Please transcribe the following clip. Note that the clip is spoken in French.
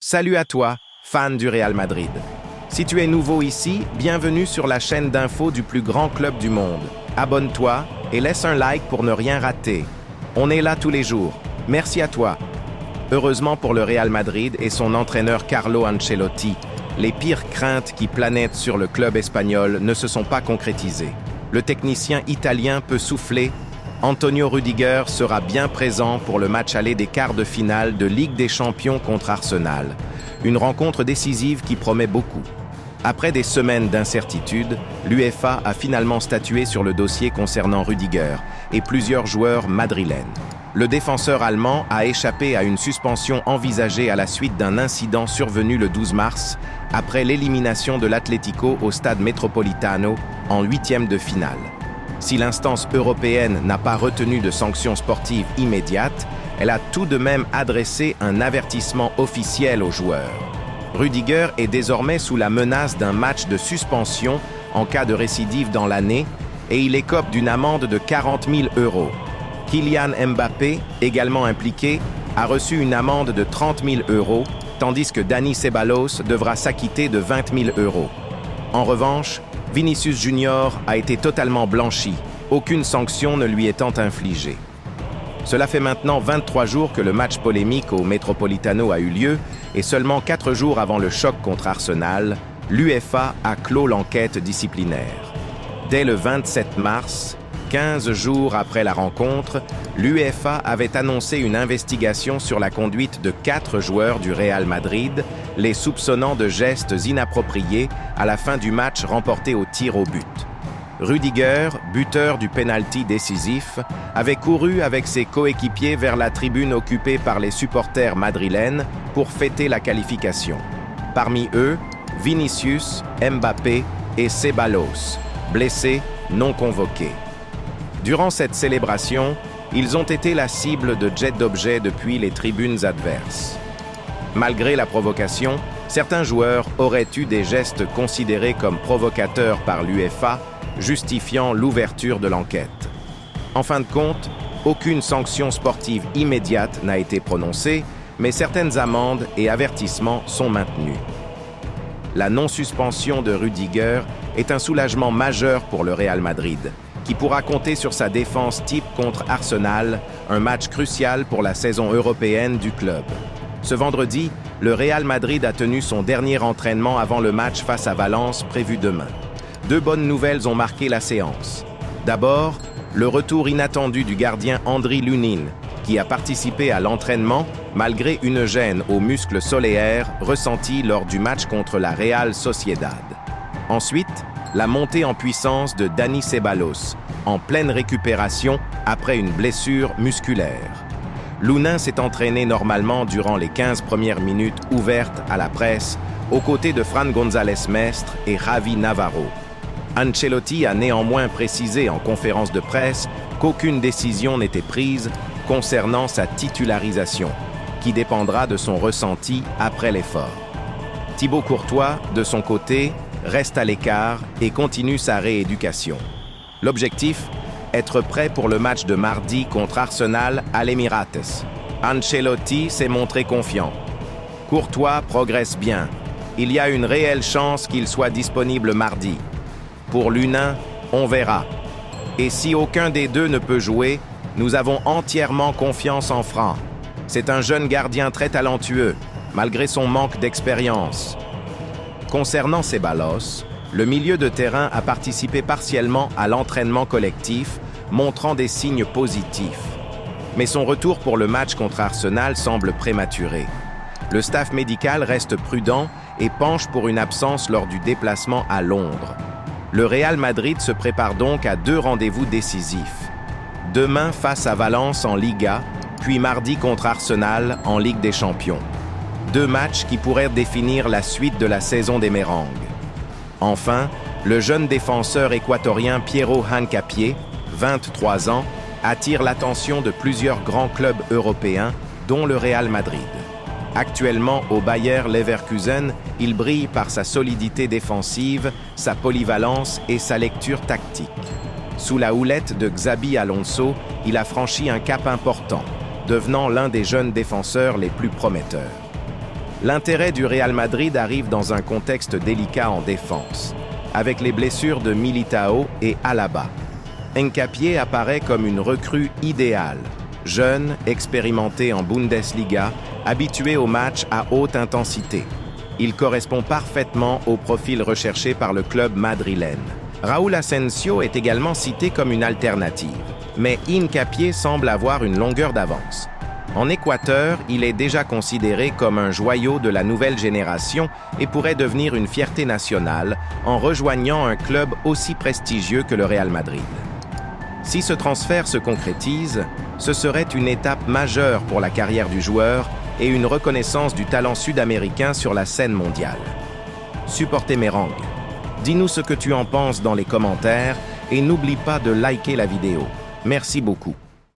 Salut à toi, fan du Real Madrid. Si tu es nouveau ici, bienvenue sur la chaîne d'infos du plus grand club du monde. Abonne-toi et laisse un like pour ne rien rater. On est là tous les jours. Merci à toi. Heureusement pour le Real Madrid et son entraîneur Carlo Ancelotti, les pires craintes qui planaient sur le club espagnol ne se sont pas concrétisées. Le technicien italien peut souffler. Antonio Rüdiger sera bien présent pour le match aller des quarts de finale de Ligue des Champions contre Arsenal. Une rencontre décisive qui promet beaucoup. Après des semaines d'incertitude, l'UEFA a finalement statué sur le dossier concernant Rüdiger et plusieurs joueurs madrilènes. Le défenseur allemand a échappé à une suspension envisagée à la suite d'un incident survenu le 12 mars, après l'élimination de l'Atlético au stade Metropolitano en huitième de finale. Si l'instance européenne n'a pas retenu de sanctions sportives immédiates, elle a tout de même adressé un avertissement officiel aux joueurs. Rüdiger est désormais sous la menace d'un match de suspension en cas de récidive dans l'année et il écope d'une amende de 40 000 €. Kylian Mbappé, également impliqué, a reçu une amende de 30 000 €, tandis que Dani Ceballos devra s'acquitter de 20 000 €. En revanche, Vinicius Junior a été totalement blanchi, aucune sanction ne lui étant infligée. Cela fait maintenant 23 jours que le match polémique au Metropolitano a eu lieu et seulement 4 jours avant le choc contre Arsenal, l'UEFA a clos l'enquête disciplinaire. Dès le 27 mars, 15 jours après la rencontre, l'UEFA avait annoncé une investigation sur la conduite de 4 joueurs du Real Madrid, les soupçonnant de gestes inappropriés à la fin du match remporté au tir au but. Rüdiger, buteur du pénalty décisif, avait couru avec ses coéquipiers vers la tribune occupée par les supporters madrilènes pour fêter la qualification. Parmi eux, Vinicius, Mbappé et Ceballos, blessés, non convoqués. Durant cette célébration, ils ont été la cible de jets d'objets depuis les tribunes adverses. Malgré la provocation, certains joueurs auraient eu des gestes considérés comme provocateurs par l'UEFA, justifiant l'ouverture de l'enquête. En fin de compte, aucune sanction sportive immédiate n'a été prononcée, mais certaines amendes et avertissements sont maintenus. La non-suspension de Rüdiger est un soulagement majeur pour le Real Madrid, qui pourra compter sur sa défense type contre Arsenal, un match crucial pour la saison européenne du club. Ce vendredi, le Real Madrid a tenu son dernier entraînement avant le match face à Valence prévu demain. 2 bonnes nouvelles ont marqué la séance. D'abord, le retour inattendu du gardien Andriy Lunin, qui a participé à l'entraînement malgré une gêne aux muscles solaires ressentie lors du match contre la Real Sociedad. Ensuite, la montée en puissance de Dani Ceballos, en pleine récupération après une blessure musculaire. Lunin s'est entraîné normalement durant les 15 premières minutes ouvertes à la presse, aux côtés de Fran González Mestre et Javi Navarro. Ancelotti a néanmoins précisé en conférence de presse qu'aucune décision n'était prise concernant sa titularisation, qui dépendra de son ressenti après l'effort. Thibaut Courtois, de son côté, reste à l'écart et continue sa rééducation. L'objectif, être prêt pour le match de mardi contre Arsenal à l'Emirates. Ancelotti s'est montré confiant. Courtois progresse bien. Il y a une réelle chance qu'il soit disponible mardi. Pour Lunin, on verra. Et si aucun des deux ne peut jouer, nous avons entièrement confiance en Fran. C'est un jeune gardien très talentueux, malgré son manque d'expérience. Concernant Ceballos, le milieu de terrain a participé partiellement à l'entraînement collectif, montrant des signes positifs. Mais son retour pour le match contre Arsenal semble prématuré. Le staff médical reste prudent et penche pour une absence lors du déplacement à Londres. Le Real Madrid se prépare donc à 2 rendez-vous décisifs. Demain face à Valence en Liga, puis mardi contre Arsenal en Ligue des Champions. 2 matchs qui pourraient définir la suite de la saison des Mérengues. Enfin, le jeune défenseur équatorien Piero Hincapié, 23 ans, attire l'attention de plusieurs grands clubs européens, dont le Real Madrid. Actuellement au Bayer Leverkusen, il brille par sa solidité défensive, sa polyvalence et sa lecture tactique. Sous la houlette de Xabi Alonso, il a franchi un cap important, devenant l'un des jeunes défenseurs les plus prometteurs. L'intérêt du Real Madrid arrive dans un contexte délicat en défense, avec les blessures de Militao et Alaba. Nkapie apparaît comme une recrue idéale, jeune, expérimenté en Bundesliga, habitué aux matchs à haute intensité. Il correspond parfaitement au profil recherché par le club madrilène. Raúl Asensio est également cité comme une alternative, mais Nkapie semble avoir une longueur d'avance. En Équateur, il est déjà considéré comme un joyau de la nouvelle génération et pourrait devenir une fierté nationale en rejoignant un club aussi prestigieux que le Real Madrid. Si ce transfert se concrétise, ce serait une étape majeure pour la carrière du joueur et une reconnaissance du talent sud-américain sur la scène mondiale. Supportez Merengue. Dis-nous ce que tu en penses dans les commentaires et n'oublie pas de liker la vidéo. Merci beaucoup.